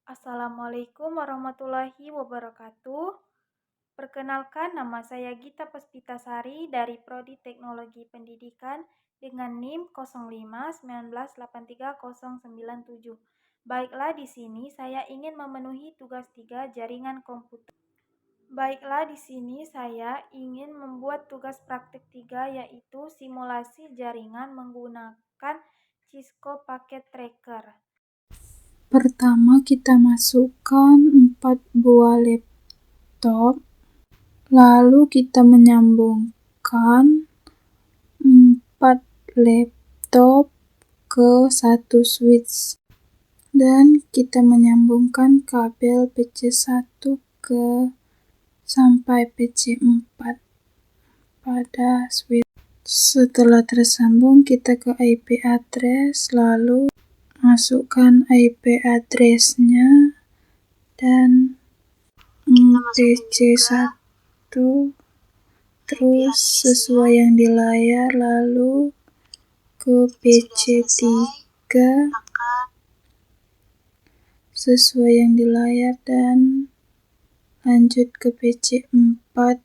Assalamualaikum warahmatullahi wabarakatuh. Perkenalkan, nama saya Gita Puspitasari dari Prodi Teknologi Pendidikan dengan NIM 0519830097. Baiklah, di sini saya ingin memenuhi tugas 3 jaringan komputer. Baiklah, di sini saya ingin membuat tugas praktik 3 yaitu simulasi jaringan menggunakan Cisco Packet Tracker. Pertama, kita masukkan 4 buah laptop, lalu kita menyambungkan 4 laptop ke satu switch, dan kita menyambungkan kabel PC1 sampai PC4 pada switch. Setelah tersambung, kita ke IP address, lalu masukkan IP address-nya dan PC1, terus sesuai yang di layar, lalu ke PC3 sesuai yang di layar, dan lanjut ke PC4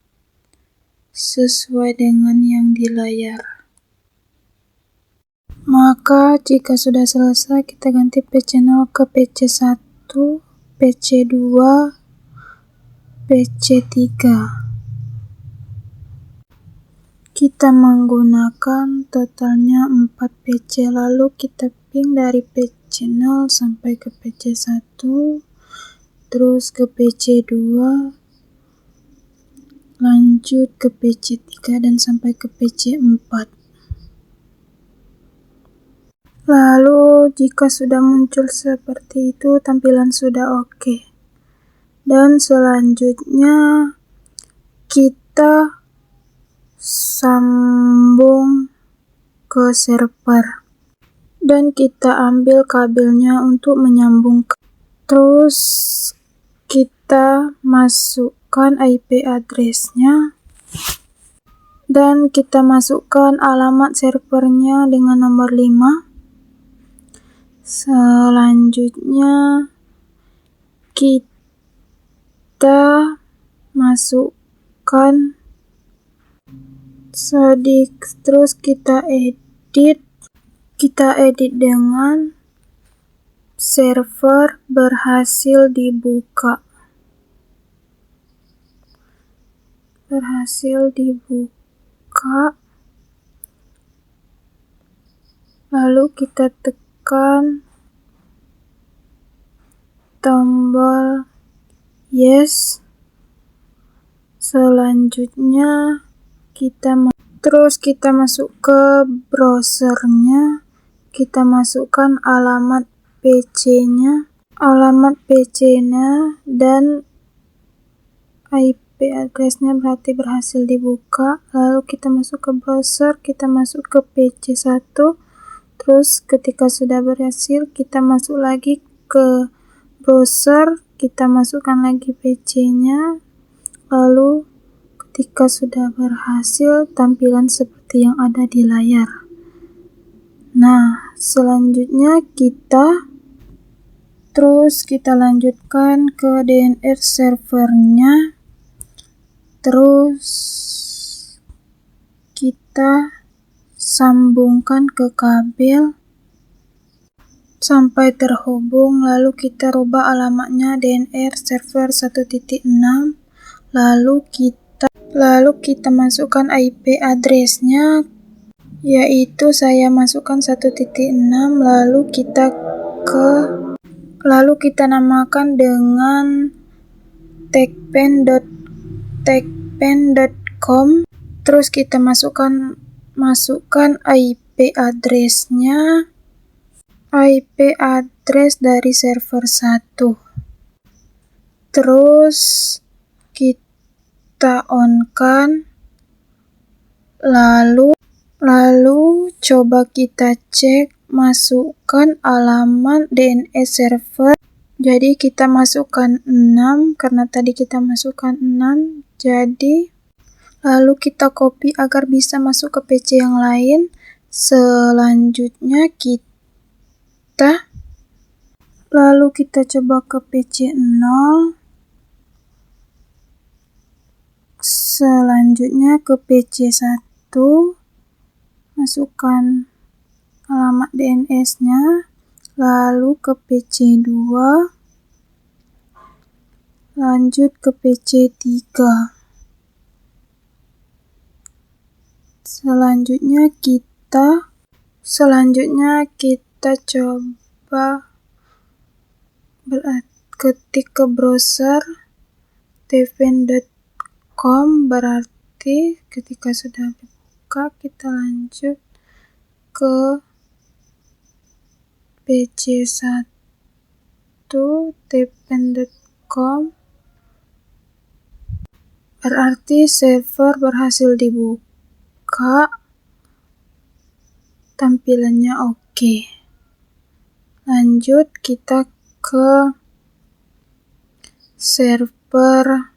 sesuai dengan yang di layar. Maka jika sudah selesai, kita ganti PC0 ke PC1, PC2, PC3. Kita menggunakan totalnya 4 PC, lalu kita ping dari PC0 sampai ke PC1, terus ke PC2, lanjut ke PC3 dan sampai ke PC4. Lalu jika sudah muncul seperti itu, tampilan sudah oke. Dan selanjutnya kita sambung ke server dan kita ambil kabelnya untuk menyambungkan. Terus kita masukkan IP address-nya dan kita masukkan alamat servernya dengan nomor 5. Selanjutnya kita masukkan terus kita edit dengan server berhasil dibuka. Lalu kita tekan tombol yes. Selanjutnya kita masuk ke browsernya, kita masukkan alamat PC-nya dan IP address-nya berarti berhasil dibuka. Lalu kita masuk ke browser, kita masuk ke PC1, terus ketika sudah berhasil, kita masuk lagi ke browser, kita masukkan lagi PC-nya, lalu ketika sudah berhasil, tampilan seperti yang ada di layar. Nah, selanjutnya kita lanjutkan ke DNS servernya, terus kita sambungkan ke kabel sampai terhubung, lalu kita rubah alamatnya DNS server 1.6, lalu kita masukkan IP address-nya, yaitu saya masukkan 1.6, lalu kita namakan dengan techpen.com, terus kita masukkan IP address-nya, IP address dari server 1. Terus kita on-kan, lalu coba kita cek, masukkan alamat DNS server. Jadi kita masukkan 6 karena tadi kita masukkan 6. Jadi lalu kita copy agar bisa masuk ke PC yang lain. Selanjutnya kita Lalu kita coba ke PC0. Selanjutnya ke PC1, masukkan alamat DNS-nya, lalu ke PC2, lanjut ke PC3. Selanjutnya kita coba ketik ke browser tven.com, berarti ketika sudah dibuka kita lanjut ke PC1 tven.com, berarti server berhasil dibuka, tampilannya oke. Lanjut kita ke server,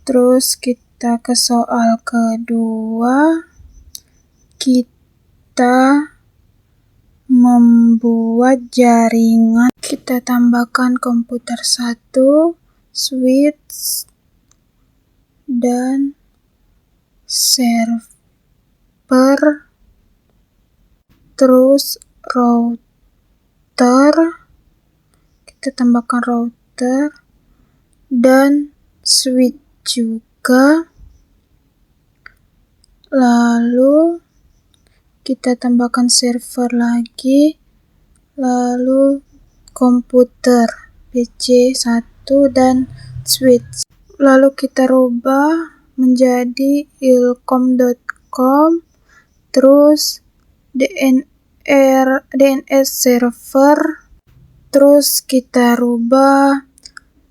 terus kita ke soal kedua, kita membuat jaringan, kita tambahkan komputer 1, switch, dan server, terus router, kita tambahkan router dan switch juga, lalu kita tambahkan server lagi, lalu komputer PC1 dan switch, lalu kita rubah menjadi ilkom.com, terus DNS server, terus kita rubah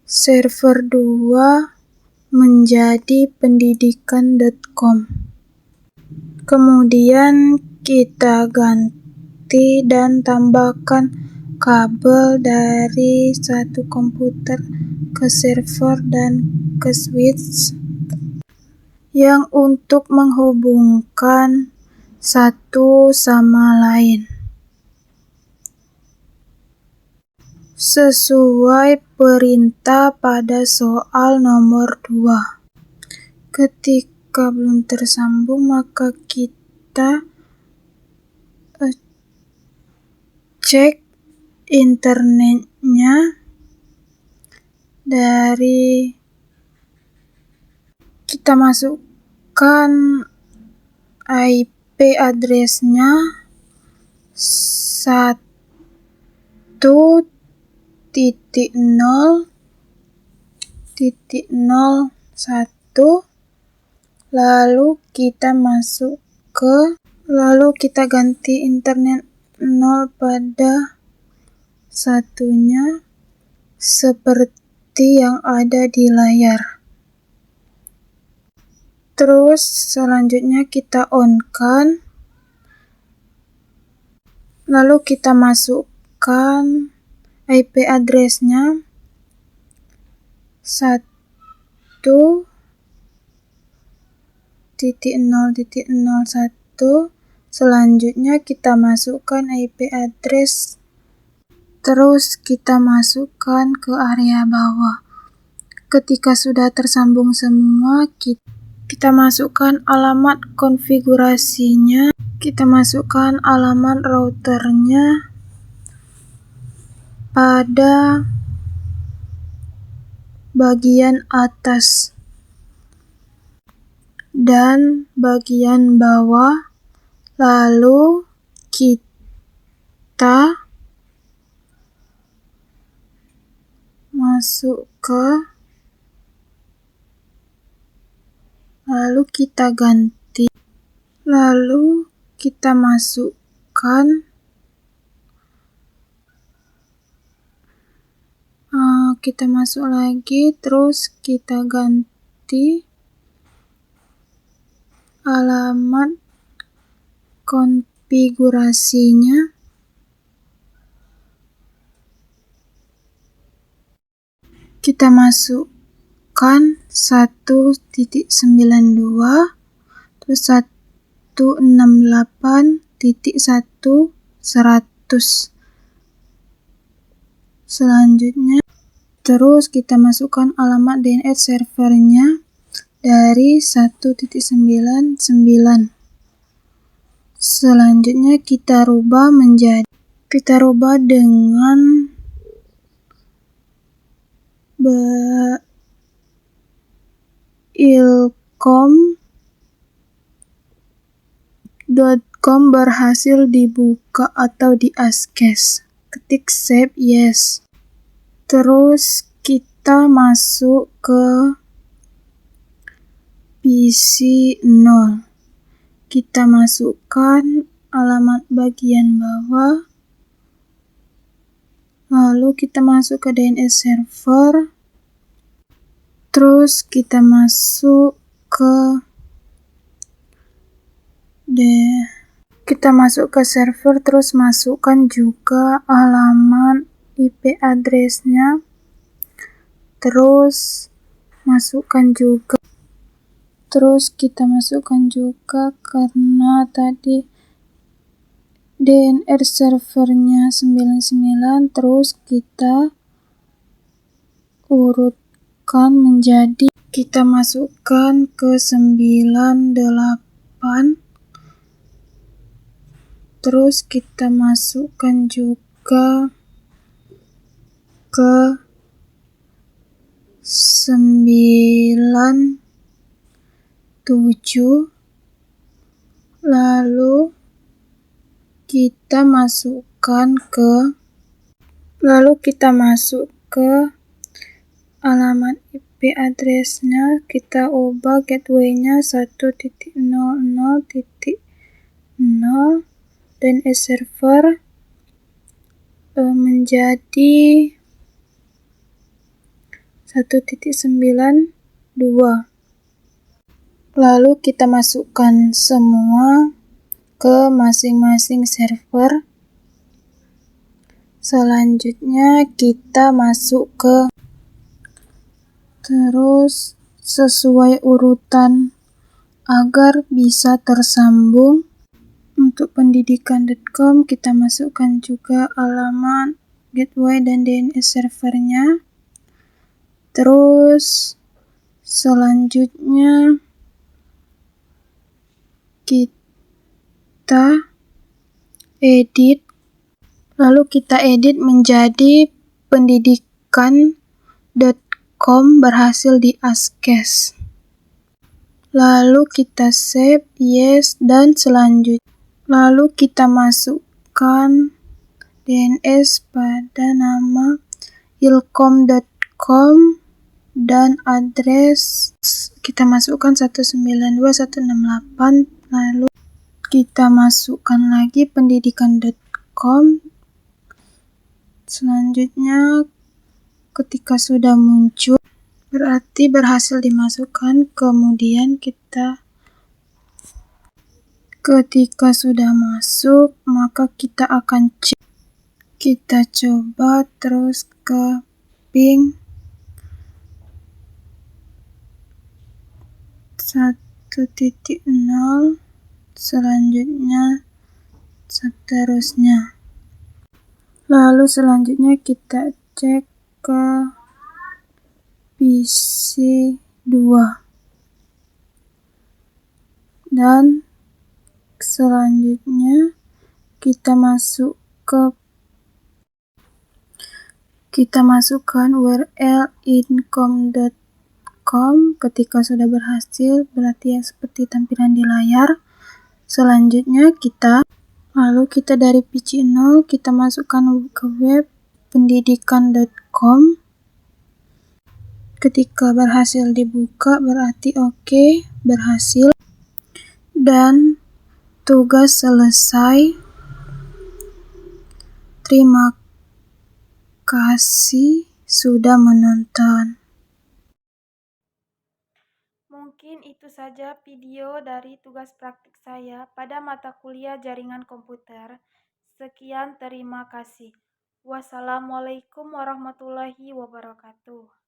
server 2 menjadi pendidikan.com. Kemudian kita ganti dan tambahkan kabel dari satu komputer ke server dan ke switch yang untuk menghubungkan satu sama lain sesuai perintah pada soal nomor 2. Ketika belum tersambung, maka kita cek internetnya, dari kita masukkan IP address-nya 1.0.01, lalu kita ganti internet 0 pada satunya seperti yang ada di layar. Terus selanjutnya kita on-kan, lalu kita masukkan IP address-nya 1.0.01, selanjutnya kita masukkan IP address, terus kita masukkan ke area bawah. Ketika sudah tersambung semua, kita masukkan alamat konfigurasinya, kita masukkan alamat routernya pada bagian atas dan bagian bawah, lalu kita lalu kita ganti, lalu kita masukkan kita masuk lagi, terus kita ganti alamat konfigurasinya, kita masukkan 1.92, terus 168.1 100, Selanjutnya, terus kita masukkan alamat DNS servernya dari 1.99. Selanjutnya kita rubah dengan ilkom.com berhasil dibuka atau di access. Ketik save yes. Terus kita masuk ke PC 0. Kita masukkan alamat bagian bawah. Lalu kita masuk ke DNS server. Terus kita masuk ke server, terus masukkan juga alamat IP address-nya. Terus kita masukkan juga karena tadi DNS servernya 99, terus kita urutkan menjadi, kita masukkan ke 98, terus kita masukkan juga ke 97, lalu kita masuk ke alamat IP address-nya, kita ubah gateway-nya 1.00.0 dan server menjadi 1.92. Lalu kita masukkan semua ke masing-masing server. Selanjutnya kita masuk ke, terus sesuai urutan agar bisa tersambung. Untuk pendidikan.com kita masukkan juga alamat gateway dan DNS servernya. Terus selanjutnya kita edit, lalu kita edit menjadi pendidikan.com berhasil di access. Lalu kita save yes, dan selanjutnya lalu kita masukkan DNS pada nama ilkom.com dan address kita masukkan 192.168. Lalu kita masukkan lagi pendidikan.com. Selanjutnya ketika sudah muncul berarti berhasil dimasukkan. Kemudian ketika sudah masuk, maka kita akan cek. Kita coba terus ke ping 1.0, selanjutnya seterusnya. Lalu selanjutnya kita cek ke PC 2. Dan selanjutnya kita masukkan URL income.com. Ketika sudah berhasil, berarti yang seperti tampilan di layar. Selanjutnya lalu kita dari PC 0 kita masukkan ke web pendidikan.com. Ketika berhasil dibuka berarti oke, berhasil dan tugas selesai. Terima kasih sudah menonton. Mungkin itu saja video dari tugas praktik saya pada mata kuliah jaringan komputer. Sekian, terima kasih. Wassalamualaikum warahmatullahi wabarakatuh.